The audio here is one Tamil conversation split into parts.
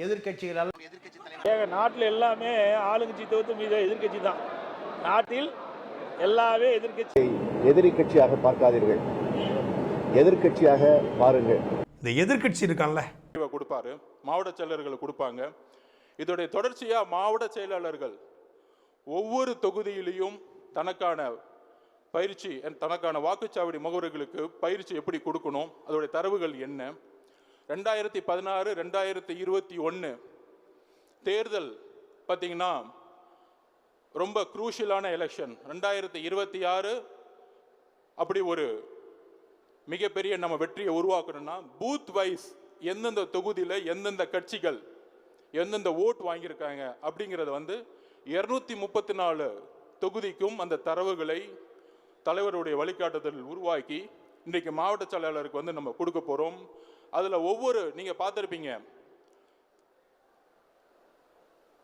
எதிர்க்கட்சிகளால் நாட்டில் எல்லாமே ஆளுங்கட்சி தவிர்த்து மீது எதிர்க்கட்சி தான். நாட்டில் எல்லாமே எதிர்க்கட்சி. எதிரி கட்சியாக பார்க்காதீர்கள், எதிர்க்கட்சியாக பாருங்கள். இந்த எதிர்க்கட்சி இருக்கான்ல கொடுப்பாரு, மாவட்ட செயலர்கள் கொடுப்பாங்க. இதோடைய தொடர்ச்சியா மாவட்ட செயலாளர்கள் ஒவ்வொரு தொகுதியிலையும் தனக்கான பயிற்சி, தனக்கான வாக்குச்சாவடி முகவர்களுக்கு பயிற்சி எப்படி கொடுக்கணும், அதோடைய தரவுகள் என்ன. 2016 2021 தேர்தல் பார்த்தீங்கன்னா ரொம்ப குரூஷியலான எலெக்ஷன். 2026 அப்படி ஒரு மிகப்பெரிய நம்ம வெற்றியை உருவாக்கணும்னா பூத் வைஸ் எந்தெந்த தொகுதியில் எந்தெந்த கட்சிகள் எந்தெந்த ஓட் வாங்கியிருக்காங்க அப்படிங்கிறத 234 தொகுதிக்கும் அந்த தரவுகளை தலைவருடைய வழிகாட்டுதல் உருவாக்கி இன்றைக்கு மாவட்ட செயலாளருக்கு நம்ம கொடுக்க போகிறோம். அதில் நீங்கள் பார்த்துருப்பீங்க,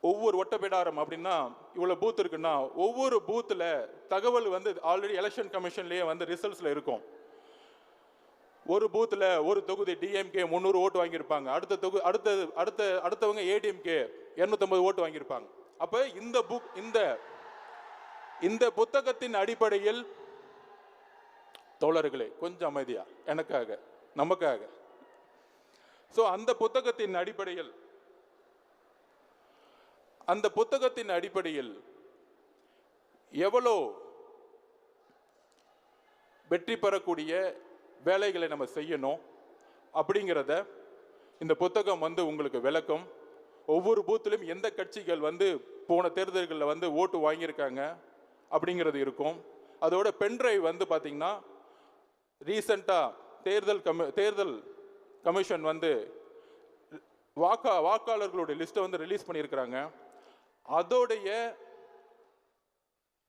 ஒவ்வொரு ஒட்டப்பிடாரம் அப்படின்னா இவ்வளோ பூத் இருக்குன்னா ஒவ்வொரு பூத்தில் தகவல் ஆல்ரெடி எலெக்ஷன் கமிஷன்லேயே ரிசல்ட்ஸில் இருக்கும். ஒரு பூத்தில் ஒரு தொகுதி டிஎம்கே 300 ஓட்டு வாங்கியிருப்பாங்க, அடுத்தவங்க ஏடிஎம்கே 250 ஓட்டு வாங்கியிருப்பாங்க. அப்போ இந்த புத்தகத்தின் அடிப்படையில் தோழர்களே கொஞ்சம் அமைதியா எனக்காக நமக்காக. ஸோ அந்த புத்தகத்தின் அடிப்படையில் எவ்வளோ வெற்றி பெறக்கூடிய வேலைகளை நம்ம செய்யணும் அப்படிங்கிறத இந்த புத்தகம் உங்களுக்கு விளக்கம். ஒவ்வொரு பூத்திலும் எந்த கட்சிகள் போன தேர்தல்களில் ஓட்டு வாங்கியிருக்காங்க அப்படிங்கிறது இருக்கும். அதோட பென்ட்ரைவ் பார்த்தீங்கன்னா ரீசெண்டாக தேர்தல் கமிஷன் வாக்காளர்களுடைய லிஸ்ட்டை ரிலீஸ் பண்ணியிருக்கிறாங்க. அதோடைய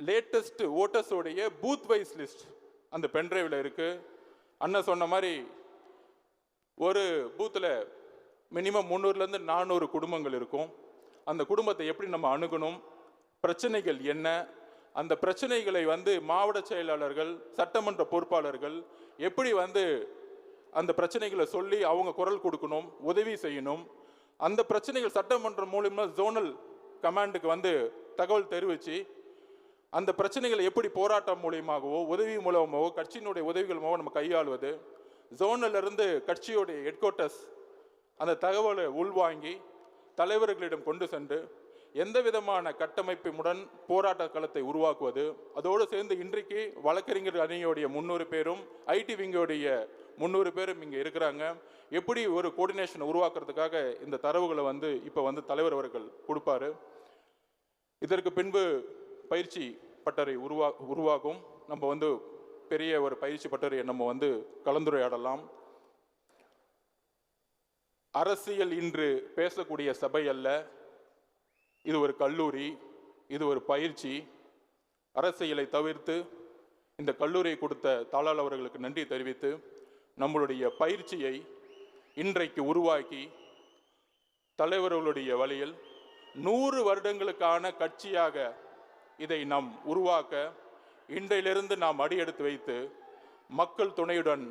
லேட்டஸ்ட் ஓட்டர்ஸோடைய பூத் வைஸ் லிஸ்ட் அந்த பென்ட்ரைவில் இருக்குது. அண்ணன் சொன்ன மாதிரி ஒரு பூத்தில் மினிமம் 300 400 குடும்பங்கள் இருக்கும். அந்த குடும்பத்தை எப்படி நம்ம அணுகணும், பிரச்சனைகள் என்ன, அந்த பிரச்சனைகளை மாவட்ட செயலாளர்கள் சட்டமன்ற பொறுப்பாளர்கள் எப்படி அந்த பிரச்சனைகளை சொல்லி அவங்க குரல் கொடுக்கணும், உதவி செய்யணும். அந்த பிரச்சனைகள் சட்டமன்றம் மூலமா ஜோனல் கமாண்டுக்கு தகவல் தெரிவித்து அந்த பிரச்சனைகளை எப்படி போராட்டம் மூலியமாகவோ உதவி மூலமாகவோ கட்சியினுடைய உதவிகள் மூலம் நம்ம கையாளுவது, ஜோனிலிருந்து கட்சியுடைய ஹெட் குவார்ட்டர்ஸ் அந்த தகவலை உள்வாங்கி தலைவர்களிடம் கொண்டு சென்று எந்த விதமான கட்டமைப்புடன் போராட்ட களத்தை உருவாக்குவது. அதோடு சேர்ந்து இன்றைக்கு வழக்கறிஞர் அணியோடைய 300 பேரும் ஐடி விங்கோடைய 300 பேரும் இங்கே இருக்கிறாங்க. எப்படி ஒரு கோஆர்டினேஷன் உருவாக்குறதுக்காக இந்த தரவுகளை இப்போ தலைவர் அவர்கள் கொடுப்பாரு. இதற்கு பின்பு பயிற்சி பட்டறை உருவாகும். நம்ம பெரிய ஒரு பயிற்சி பட்டறையை நம்ம கலந்துரையாடலாம். அரசியல் இன்று பேசக்கூடிய சபை அல்ல, இது ஒரு கல்லூரி, இது ஒரு பயிற்சி. அரசியலை தவிர்த்து இந்த கல்லூரியை கொடுத்த தாளாளர் அவர்களுக்கு நன்றி தெரிவித்து நம்மளுடைய பயிற்சியை இன்றைக்கு உருவாக்கி தலைவர்களுடைய வழியில் 100 வருடங்களுக்கான கட்சியாக இதை நாம் உருவாக்க இன்றையிலிருந்து நாம் அடியெடுத்து வைத்து மக்கள் துணையுடன்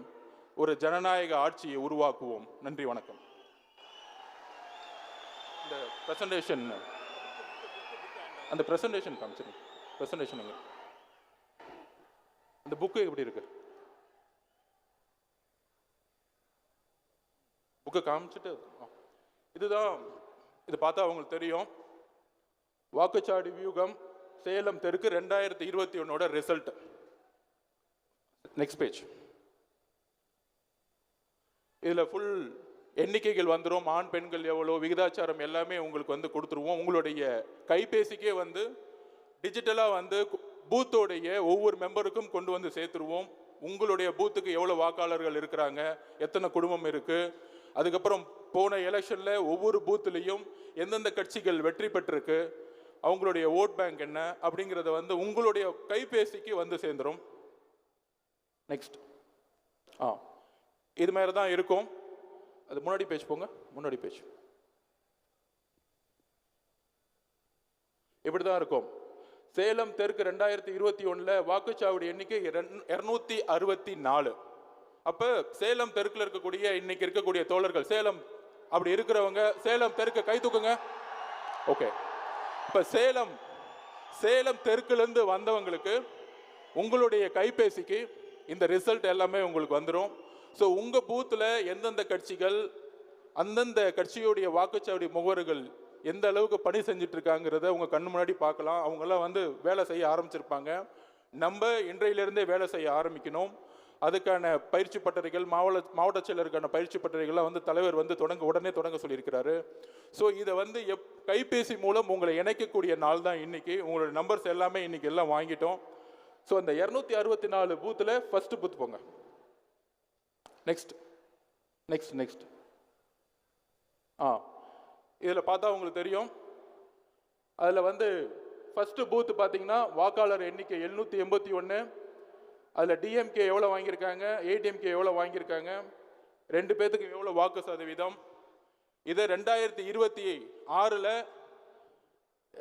ஒரு ஜனநாயக ஆட்சியை உருவாக்குவோம். நன்றி, வணக்கம். இந்த பிரசன்டேஷன் காமிச்சிருங்க. பிரசன்டேஷன் அந்த புக்கு எப்படி இருக்கு? புக்கை காமிச்சிட்டு இதுதான், இது பார்த்தா அவங்களுக்கு தெரியும். வாக்குச்சாவடி வியூகம் சேலம் தெற்கு 2021 ரிசல்ட். Next page. இதுல ஃபுல் எண்ணிக்கைகள் வந்துடும். ஆண் பெண்கள் எவ்வளோ, விகிதாச்சாரம் எல்லாமே உங்களுக்கு கொடுத்துருவோம். உங்களுடைய கைபேசிக்கே டிஜிட்டலாக பூத்தோடைய ஒவ்வொரு மெம்பருக்கும் கொண்டு சேர்த்துருவோம். உங்களுடைய பூத்துக்கு எவ்வளோ வாக்காளர்கள் இருக்கிறாங்க, எத்தனை குடும்பம் இருக்கு, அதுக்கப்புறம் போன எலெக்ஷனில் ஒவ்வொரு பூத்துலேயும் எந்தெந்த கட்சிகள் வெற்றி பெற்றிருக்கு, அவங்களுடைய ஓட் பேங்க் என்ன அப்படிங்கிறத உங்களுடைய கைபேசிக்கு சேர்ந்துடும். நெக்ஸ்ட். இது மாதிரி தான் இருக்கும். அது முன்னாடி பேஜ் போங்க. முன்னாடி பேஜ் இப்படி தான் இருக்கும். சேலம் தெற்கு 2021 வாக்குச்சாவடி எண்ணிக்கை 264. அப்போ சேலம் தெற்கில் இருக்கக்கூடிய இன்னைக்கு இருக்கக்கூடிய தோழர்கள், சேலம் அப்படி இருக்கிறவங்க சேலம் தெற்கு கை தூக்குங்க. ஓகே, இப்போ சேலம் தெற்குலேருந்து வந்தவங்களுக்கு உங்களுடைய கைபேசிக்கு இந்த ரிசல்ட் எல்லாமே உங்களுக்கு வந்துடும். ஸோ உங்கள் பூத்தில் எந்தெந்த கட்சிகள் அந்தந்த கட்சியுடைய வாக்குச்சாவடி முகவர்கள் எந்த அளவுக்கு பணி செஞ்சுட்டு இருக்காங்கிறத உங்கள் கண்ணு முன்னாடி பார்க்கலாம். அவங்கெல்லாம் வந்து வேலை செய்ய ஆரம்பிச்சிருப்பாங்க. நம்ம இன்றையிலிருந்தே வேலை செய்ய ஆரம்பிக்கணும். அதுக்கான பயிற்சி பட்டறைகள் மாவட்ட செயலருக்கான பயிற்சி பட்டறைகள்லாம் வந்து தலைவர் வந்து உடனே தொடங்க சொல்லியிருக்கிறாரு. ஸோ இதை வந்து கைபேசி மூலம் உங்களை இணைக்கக்கூடிய நாள் தான் இன்னைக்கு. உங்களோட நம்பர்ஸ் எல்லாமே இன்னைக்கு எல்லாம் வாங்கிட்டோம். ஸோ அந்த 264 பூத்தில் ஃபர்ஸ்ட் பூத் போங்க. நெக்ஸ்ட் நெக்ஸ்ட் நெக்ஸ்ட் இதில் பார்த்தா உங்களுக்கு தெரியும். அதில் வந்து ஃபர்ஸ்ட் பூத்து பார்த்தீங்கன்னா வாக்காளர் எண்ணிக்கை 781. அதில் டிஎம்கே எவ்வளோ வாங்கியிருக்காங்க, ஏடிஎம்கே எவ்வளோ வாங்கியிருக்காங்க, 2 பேத்துக்கு எவ்வளோ வாக்கு சதவீதம். இதை 2026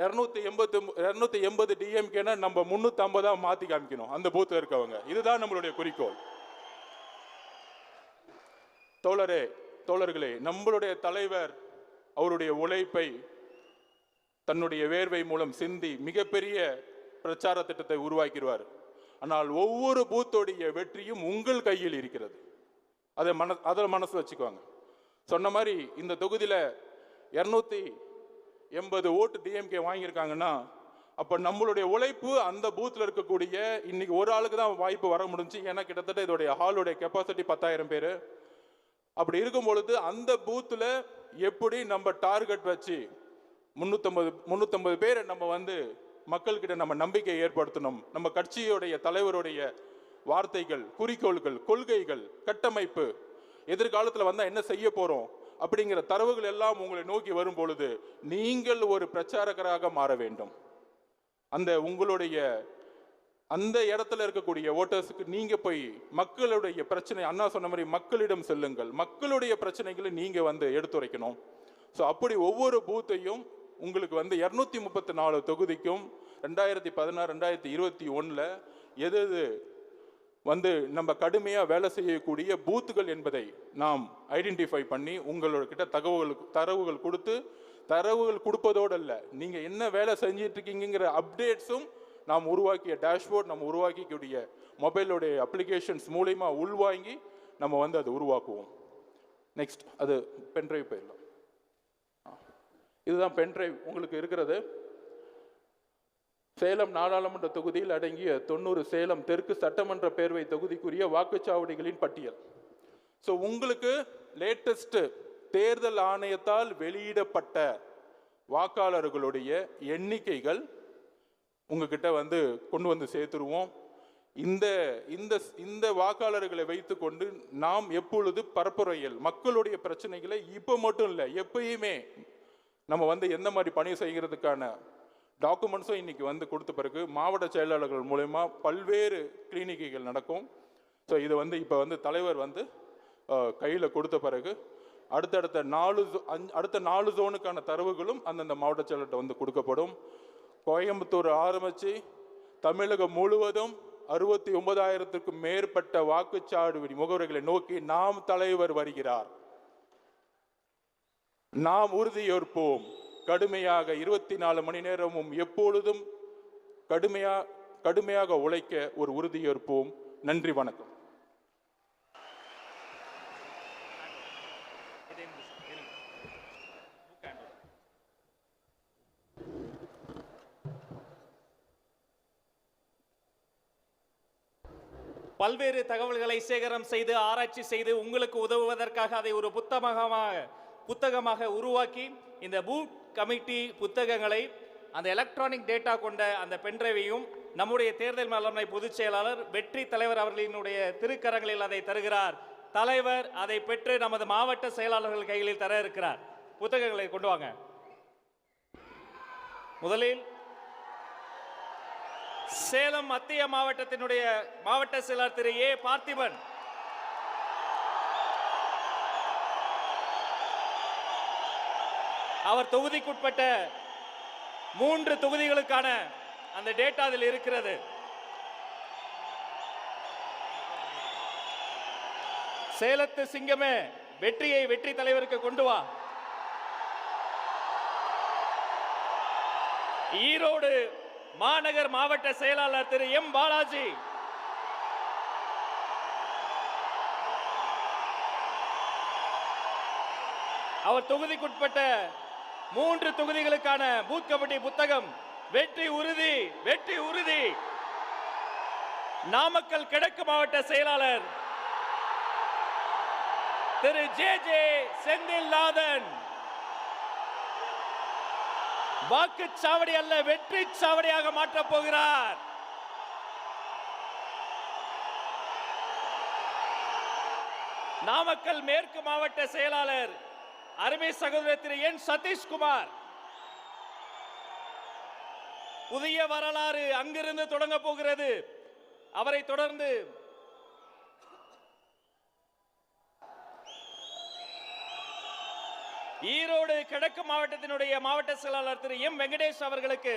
280 டிஎம்கேனா நம்ம 350 மாற்றி காமிக்கணும் அந்த பூத்தில் இருக்கவங்க. இதுதான் நம்மளுடைய குறிக்கோள். தோழர்களே, நம்மளுடைய தலைவர் அவருடைய உழைப்பை தன்னுடைய வேர்வை மூலம் சிந்தி மிகப்பெரிய பிரச்சார திட்டத்தை உருவாக்கிடுவார். ஆனால் ஒவ்வொரு பூத்தோடைய வெற்றியும் உங்கள் கையில் இருக்கிறது. அதை மனசு வச்சுக்குவாங்க. சொன்ன மாதிரி இந்த தொகுதியில் 280 ஓட்டு டிஎம்கே வாங்கியிருக்காங்கன்னா அப்போ நம்மளுடைய உழைப்பு அந்த பூத்தில் இருக்கக்கூடிய இன்னைக்கு ஒரு ஆளுக்கு தான் வாய்ப்பு வர முடிஞ்சு. ஏன்னா கிட்டத்தட்ட இதோடைய ஹாலுடைய கெப்பாசிட்டி 10,000 பேர். அப்படி இருக்கும் பொழுது அந்த பூத்தில் எப்படி நம்ம டார்கெட் வச்சு 350 பேரை நம்ம வந்து மக்கள்கிட்ட நம்ம நம்பிக்கை ஏற்படுத்தணும். நம்ம கட்சியுடைய தலைவருடைய வார்த்தைகள், குறிக்கோள்கள், கொள்கைகள், கட்டமைப்பு, எதிர்காலத்தில் வந்தால் என்ன செய்ய போகிறோம் அப்படிங்கிற தரவுகள் எல்லாம் உங்களை நோக்கி வரும் பொழுது நீங்கள் ஒரு பிரச்சாரகராக மாற வேண்டும். உங்களுடைய அந்த இடத்துல இருக்கக்கூடிய ஓட்டர்ஸுக்கு நீங்க போய் மக்களுடைய பிரச்சனை, அண்ணா சொன்ன மாதிரி மக்களிடம் செல்லுங்கள், மக்களுடைய பிரச்சனைகளை நீங்க வந்து எடுத்துரைக்கணும். ஸோ அப்படி ஒவ்வொரு பூத்தையும் உங்களுக்கு வந்து 234 தொகுதிக்கும் 2016 2021 எது வந்து நம்ம கடுமையாக வேலை செய்யக்கூடிய பூத்துகள் என்பதை நாம் ஐடென்டிஃபை பண்ணி உங்களோட தரவுகள் கொடுப்பதோடு அல்ல, நீங்கள் என்ன வேலை செஞ்சிட்டு இருக்கீங்கிற அப்டேட்ஸும் நாம் உருவாக்கிய டேஷ்போர்ட், நம்ம உருவாக்கிக்கூடிய மொபைலோடைய அப்ளிகேஷன்ஸ் மூலமா உள்வாங்கி நம்ம வந்து அதை உருவாக்குவோம். நெக்ஸ்ட் அது பென்ட்ரைவ் போயிடலாம். இதுதான் பென்ட்ரைவ் உங்களுக்கு இருக்கிறது. சேலம் நாடாளுமன்ற தொகுதியில் அடங்கிய 90 சேலம் தெற்கு சட்டமன்ற பேரவை தொகுதிக்குரிய வாக்குச்சாவடிகளின் பட்டியல். ஸோ உங்களுக்கு லேட்டஸ்ட் தேர்தல் ஆணையத்தால் வெளியிடப்பட்ட வாக்காளர்களுடைய எண்ணிக்கைகள் உங்ககிட்ட வந்து கொண்டு வந்து சேர்த்துருவோம். இந்த வாக்காளர்களை வைத்துக்கொண்டு நாம் எப்பொழுது பரப்புரையில் மக்களுடைய பிரச்சனைகளை இப்போ மட்டும் இல்லை எப்பயுமே நம்ம வந்து எந்த மாதிரி பணி செய்கிறதுக்கான டாக்குமெண்ட்ஸும் இன்னைக்கு வந்து கொடுத்த பிறகு மாவட்ட செயலாளர்கள் மூலமா பல்வேறு கிளினிக்குகள் நடக்கும். ஸோ இது வந்து இப்போ வந்து தலைவர் வந்து கையில் கொடுத்த பிறகு அடுத்த 4 ஜோனுக்கான தரவுகளும் அந்தந்த மாவட்ட செயலர்கிட்ட வந்து கொடுக்கப்படும். கோயம்புத்தூர் ஆரம்பித்து தமிழகம் முழுவதும் 69,000க்கும் மேற்பட்ட வாக்குச்சாவடி முகவர்களை நோக்கி நாம் தலைவர் வருகிறார். நாம் உறுதியேற்போம். கடுமையாக 24 மணி நேரமும் எப்பொழுதும் கடுமையாக உழைக்க ஒரு உறுதியேற்போம். நன்றி, வணக்கம். பல்வேறு தகவல்களை சேகரம் செய்து ஆராய்ச்சி செய்து உங்களுக்கு உதவுவதற்காக அதை ஒரு புத்தகமாக உருவாக்கி இந்த பூத் கமிட்டி புத்தகங்களை அந்த எலக்ட்ரானிக் டேட்டா கொண்ட அந்த பென்ட்ரைவையும் நம்முடைய தேர்தல் மேலாண்மை பொதுச் செயலாளர் வெற்றி தலைவர் அவர்களினுடைய திருக்கரங்களில் அதை தருகிறார். தலைவர் அதை பெற்று நமது மாவட்ட செயலாளர்கள் கைகளில் தர இருக்கிறார். புத்தகங்களை கொண்டு வாங்க. முதலில் சேலம் மத்திய மாவட்டத்தினுடைய மாவட்ட செயலாளர் திரு ஏ பார்த்திபன். அவர் தொகுதிக்குட்பட்ட 3 தொகுதிகளுக்கான அந்த டேட்டா அதில் இருக்கிறது. சேலத்து சிங்கமே, வெற்றி தலைவருக்கு கொண்டு வா. ஈரோடு மாநகர் மாவட்ட செயலாளர் திரு எம் பாலாஜி, அவர் தொகுதிக்குட்பட்ட 3 தொகுதிகளுக்கான பூத் கமிட்டி புத்தகம் வெற்றி உறுதி வெற்றி உறுதி. நாமக்கல் கிழக்கு மாவட்ட செயலாளர் திரு ஜே ஜே செந்தில்நாதன், வாக்குச்சாவடி அல்ல வெற்றி சாவடியாக மாற்றப் போகிறார். நாமக்கல் மேற்கு மாவட்ட செயலாளர் அருமை சகோதரர் திரு என் சதீஷ்குமார், புதிய வரலாறு அங்கிருந்து தொடங்க போகிறது. அவரை தொடர்ந்து ஈரோடு கிழக்கு மாவட்டத்தினுடைய மாவட்ட செயலாளர் திரு எம் வெங்கடேஷ் அவர்களுக்கு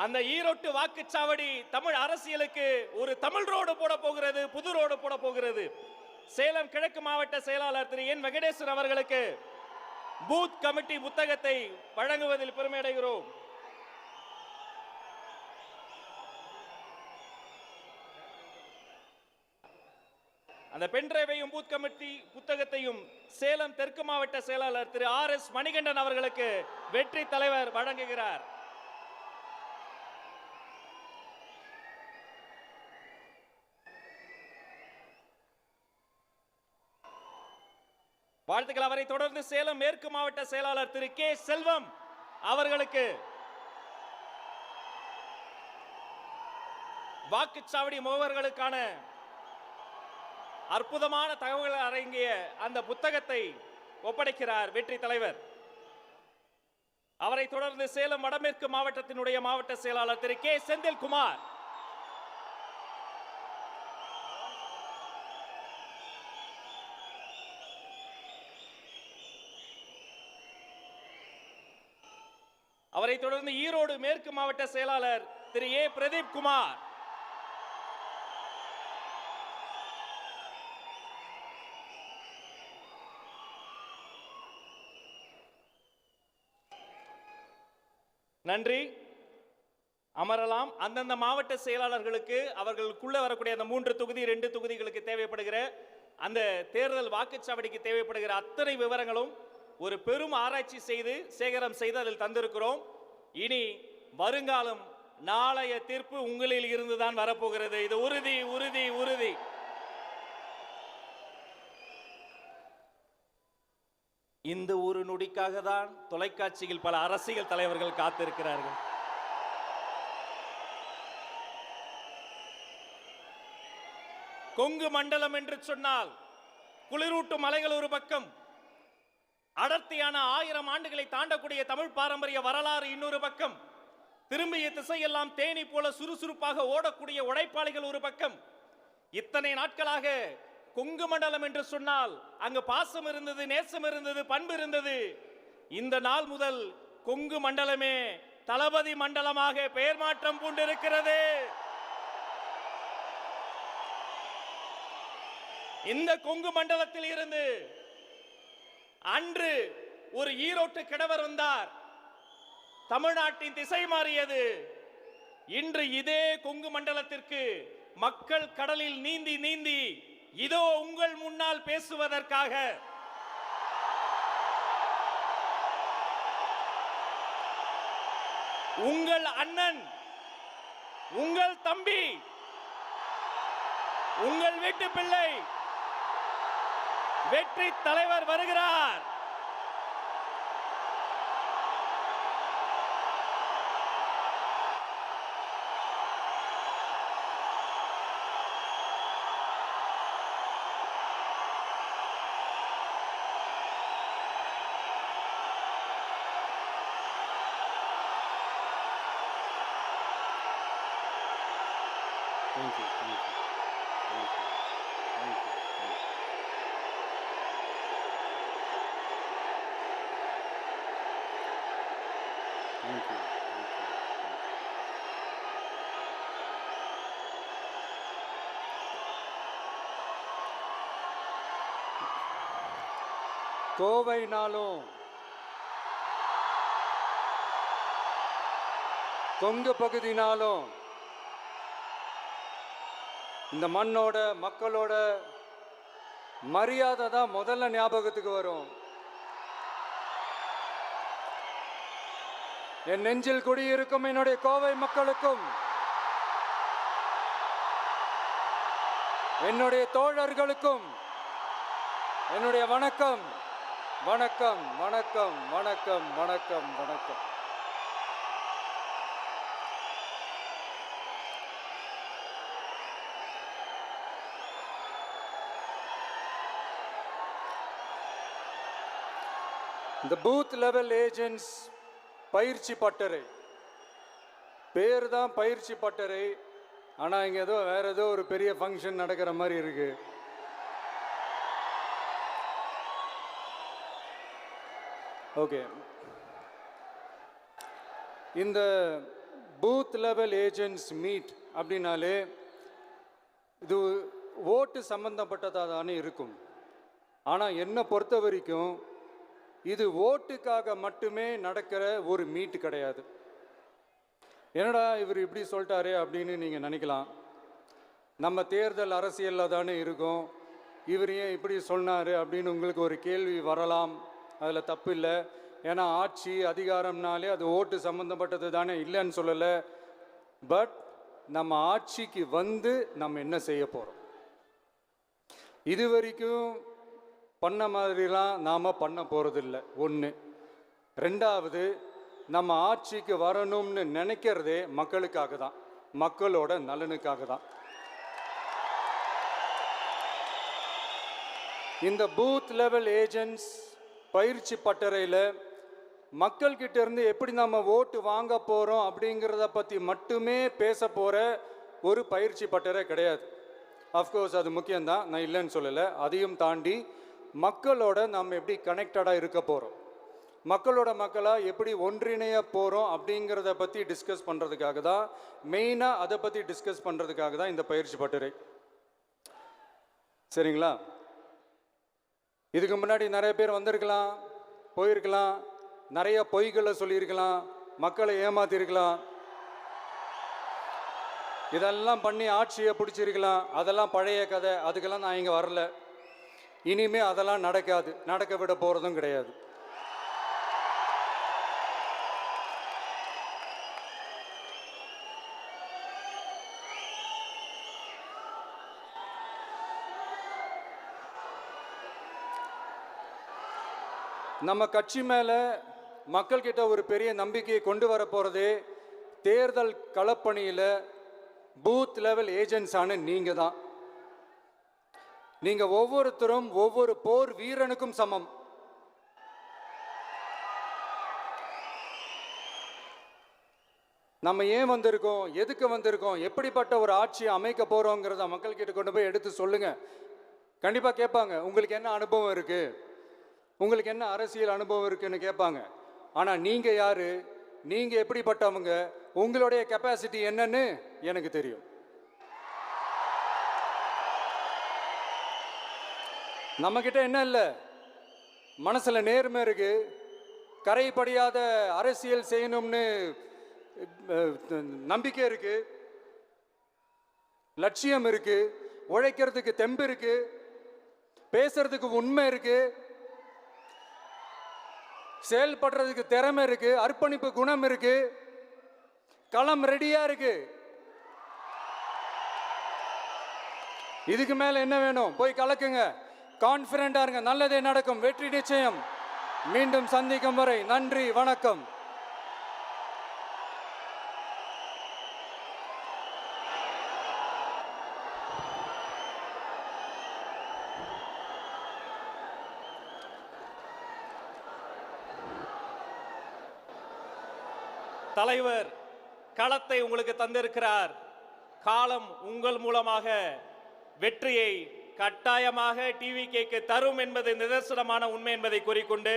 அந்த ஈரோட்டு வாக்குச்சாவடி தமிழ் அரசியலுக்கு ஒரு தமிழ் ரோடு போட போகிறது, புது ரோடு போட போகிறது. சேலம் கிழக்கு மாவட்ட செயலாளர் திரு என் வெங்கடேசன் அவர்களுக்கு பூத் கமிட்டி புத்தகத்தை வழங்குவதில் பெருமை அடைகிறோம். அந்த பென்டிரைவையும் பூத் கமிட்டி புத்தகத்தையும் சேலம் தெற்கு மாவட்ட செயலாளர் திரு ஆர் எஸ் மணிகண்டன் அவர்களுக்கு வெற்றி தலைவர் வழங்குகிறார். வாழ்த்துக்கள். அவரை தொடர்ந்து சேலம் மேற்கு மாவட்ட செயலாளர் திரு கே செல்வம் அவர்களுக்கு வாக்குச்சாவடி முகவர்களுக்கான அற்புதமான தகவல்கள் அடங்கிய அந்த புத்தகத்தை ஒப்படைக்கிறார் வெற்றி தலைவர். அவரை தொடர்ந்து சேலம் வடமேற்கு மாவட்டத்தினுடைய மாவட்ட செயலாளர் திரு கே செந்தில்குமார், அவரை தொடர்ந்து ஈரோடு மேற்கு மாவட்ட செயலாளர் திரு ஏ பிரதீப் குமார், நன்றி. அமரலாம். அந்தந்த மாவட்ட செயலாளர்களுக்கு அவர்களுக்குள்ள வரக்கூடிய அந்த 3 தொகுதி 2 தொகுதிகளுக்கு தேவைப்படுகிற அந்த தேர்தல் வாக்குச்சாவடிக்கு தேவைப்படுகிற அத்தனை விவரங்களும் ஒரு பெரும் ஆராய்ச்சி செய்து சேகரம் செய்து அதில் தந்திருக்கிறோம். இனி வருங்காலம் நாளைய தீர்ப்பு உங்களில் இருந்துதான் வரப்போகிறது. இது உறுதி உறுதி உறுதி. இந்த ஒரு நொடிக்காக தான் தொலைக்காட்சியில் பல அரசியல் தலைவர்கள் காத்திருக்கிறார்கள். கொங்கு மண்டலம் என்று சொன்னால் குளிரூட்டும் மலைகள் ஒரு பக்கம், அடர்த்தியான 1000 ஆண்டுகளை தாண்டக்கூடிய தமிழ் பாரம்பரிய வரலாறு இன்னொரு பக்கம், திரும்பிய திசையெல்லாம் தேனி போல சுறுசுறுப்பாக ஓடக்கூடிய உழைப்பாளிகள் ஒரு பக்கம். இத்தனை நாட்களாக கொங்கு மண்டலம் என்று சொன்னால் அங்கு பாசம் இருந்தது, நேசம் இருந்தது, பண்பு இருந்தது. இந்த நாள் முதல் கொங்கு மண்டலமே தளபதி மண்டலமாக பெயர் மாற்றம் பூண்டிருக்கிறது. இந்த கொங்கு மண்டலத்தில் இருந்து அன்று ஒரு ஈரோட்டு கிழவர் வந்தார், தமிழ்நாட்டின் திசை மாறியது. இன்று இதே கொங்கு மண்டலத்திற்கு மக்கள் கடலில் நீந்தி நீந்தி இதோ உங்கள் முன்னால் பேசுவதற்காக உங்கள் அண்ணன், உங்கள் தம்பி, உங்கள் வீட்டு பிள்ளை வெற்றி தலைவர் வருகிறார். Thank you. Thank you. Thank you. Thank you. Thank you. கோவைனாலும் Kongu பகுதினாலும் இந்த மண்ணோட மக்களோட மரியாதை தான் முதல்ல ஞாபகத்துக்கு வரும். என் நெஞ்சில் குடியிருக்கும் என்னுடைய கோவை மக்களுக்கும் என்னுடைய தோழர்களுக்கும் என்னுடைய வணக்கம் வணக்கம் வணக்கம் வணக்கம் வணக்கம் வணக்கம். இந்த பூத் லெவல் ஏஜென்ட்ஸ் பயிற்சி பட்டறை பேர் தான் பயிற்சி பட்டறை. ஆனால் இங்கே ஏதோ வேற ஏதோ ஒரு பெரிய ஃபங்க்ஷன் நடக்கிற மாதிரி இருக்கு. ஓகே, இந்த பூத் லெவல் ஏஜென்ட்ஸ் மீட் அப்படின்னாலே இது ஓட்டு சம்பந்தப்பட்டதாக தானே இருக்கும். ஆனால் என்னை பொறுத்த வரைக்கும் இது ஓட்டுக்காக மட்டுமே நடக்கிற ஒரு மீட் கிடையாது. என்னடா இவர் இப்படி சொல்லிட்டாரே அப்படின்னு நீங்கள் நினைக்கலாம். நம்ம தேர்தல் அரசியலில் தானே இருக்கோம், இவர் ஏன் இப்படி சொன்னார் அப்படின்னு உங்களுக்கு ஒரு கேள்வி வரலாம். அதில் தப்பு இல்லை. ஏன்னா ஆட்சி அதிகாரம்னாலே அது ஓட்டு சம்மந்தப்பட்டது தானே, இல்லைன்னு சொல்லலை. பட் நம்ம ஆட்சிக்கு வந்து நம்ம என்ன செய்ய போகிறோம், இது வரைக்கும் பண்ண மாதிரிலாம் நாம் பண்ண போகிறதில்ல. ஒன்று. ரெண்டாவது, நம்ம ஆட்சிக்கு வரணும்னு நினைக்கிறதே மக்களுக்காக தான், மக்களோட நலனுக்காக தான். இந்த பூத் லெவல் ஏஜென்ட்ஸ் பயிற்சி பட்டறையில் மக்கள்கிட்ட இருந்து எப்படி நம்ம ஓட்டு வாங்க போகிறோம் அப்படிங்கிறத பற்றி மட்டுமே பேச போகிற ஒரு பயிற்சி பட்டறை கிடையாது. அஃப்கோர்ஸ் அது முக்கியம்தான், நான் இல்லைன்னு சொல்லலை. அதையும் தாண்டி மக்களோட நம்ம எப்படி கனெக்டடாக இருக்க போகிறோம், மக்களோட மக்களாக எப்படி ஒன்றிணைய போகிறோம் அப்படிங்கிறத பற்றி டிஸ்கஸ் பண்ணுறதுக்காக தான், மெயினாக அதை பற்றி டிஸ்கஸ் பண்ணுறதுக்காக தான் இந்த பயிற்சி பட்டறை. சரிங்களா? இதுக்கு முன்னாடி நிறைய பேர் வந்திருக்கலாம், போயிருக்கலாம், நிறைய பொய்களை சொல்லியிருக்கலாம், மக்களை ஏமாத்திருக்கலாம், இதெல்லாம் பண்ணி ஆட்சியை பிடிச்சிருக்கலாம். அதெல்லாம் பழைய கதை, அதுக்கெல்லாம் நான் இங்கே வரல. இனிமே அதெல்லாம் நடக்காது, நடக்க விட போகிறதும் கிடையாது. நம்ம கட்சி மேலே மக்கள்கிட்ட ஒரு பெரிய நம்பிக்கையை கொண்டு வர போகிறதே தேர்தல் களப்பணியில் பூத் லெவல் ஏஜென்ட்ஸான நீங்கள் தான். நீங்கள் ஒவ்வொருத்தரும் ஒவ்வொரு போர் வீரனுக்கும் சமம். நம்ம ஏன் வந்திருக்கோம், எதுக்கு வந்திருக்கோம், எப்படிப்பட்ட ஒரு ஆட்சியை அமைக்க போகிறோங்கிறத மக்கள்கிட்ட கொண்டு போய் எடுத்து சொல்லுங்கள். கண்டிப்பாக கேட்பாங்க, உங்களுக்கு என்ன அனுபவம் இருக்குது, உங்களுக்கு என்ன அரசியல் அனுபவம் இருக்குன்னு கேட்பாங்க. ஆனால் நீங்கள் யார், நீங்கள் எப்படிப்பட்டவங்க, உங்களுடைய கெப்பாசிட்டி என்னன்னு எனக்கு தெரியும். நம்மக்கிட்ட என்ன இல்லை, மனசில் நேர்மை இருக்கு, கரைப்படியாத அரசியல் செய்யணும்னு நம்பிக்கை இருக்கு, லட்சியம் இருக்கு, உழைக்கிறதுக்கு தெம்பு இருக்கு, பேசுறதுக்கு உண்மை இருக்கு, செயல்படுறதுக்கு திறமை இருக்கு, அர்ப்பணிப்பு குணம் இருக்கு, களம் ரெடியா இருக்கு. இதுக்கு மேல என்ன வேணும்? போய் கலக்குங்க, கான்ஃபிடென்ட்டா இருங்க, நல்லதே நடக்கும், வெற்றி நிச்சயம். மீண்டும் சந்திக்கும் வரை நன்றி, வணக்கம். தலைவர் களத்தை உங்களுக்கு தந்திருக்கிறார். காலம் உங்கள் மூலமாக வெற்றியை கட்டாயமாக டிவிகேக்கு தரும் என்பது நிதர்சனமான உண்மை என்பதை கூறிக்கொண்டு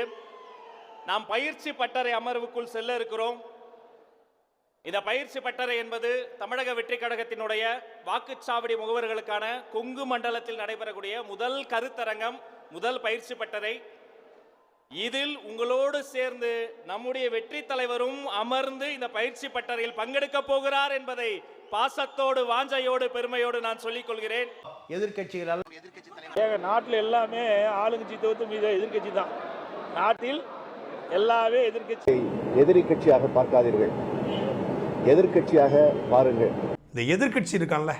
நாம் பயிற்சி பட்டறை அமர்வுக்குள் செல்ல இருக்கிறோம். இந்த பயிற்சி பட்டறை என்பது தமிழக வெற்றி கழகத்தினுடைய வாக்குச்சாவடி முகவர்களுக்கான கொங்கு மண்டலத்தில் நடைபெறக்கூடிய முதல் கருத்தரங்கம், முதல் பயிற்சி பட்டறை. இதில் உங்களோடு சேர்ந்து நம்முடைய வெற்றி தலைவரும் அமர்ந்து இந்த பயிற்சி பட்டறையில் பங்கெடுக்க போகிறார் என்பதை பாசத்தோடு வாஞ்சையோடு பெருமையோடு நான் சொல்லிக் கொள்கிறேன். எதிர்க்கட்சிகளால் ஏங்க நாட்டில் எல்லாமே ஆளுங்கட்சி தவிர்த்து மீது எதிர்க்கட்சி தான். நாட்டில் எல்லாமே எதிர்க்கட்சி. எதிரி கட்சியாக பார்க்காதீர்கள், எதிர்க்கட்சியாக பாருங்கள். இந்த எதிர்க்கட்சி இருக்கான்ல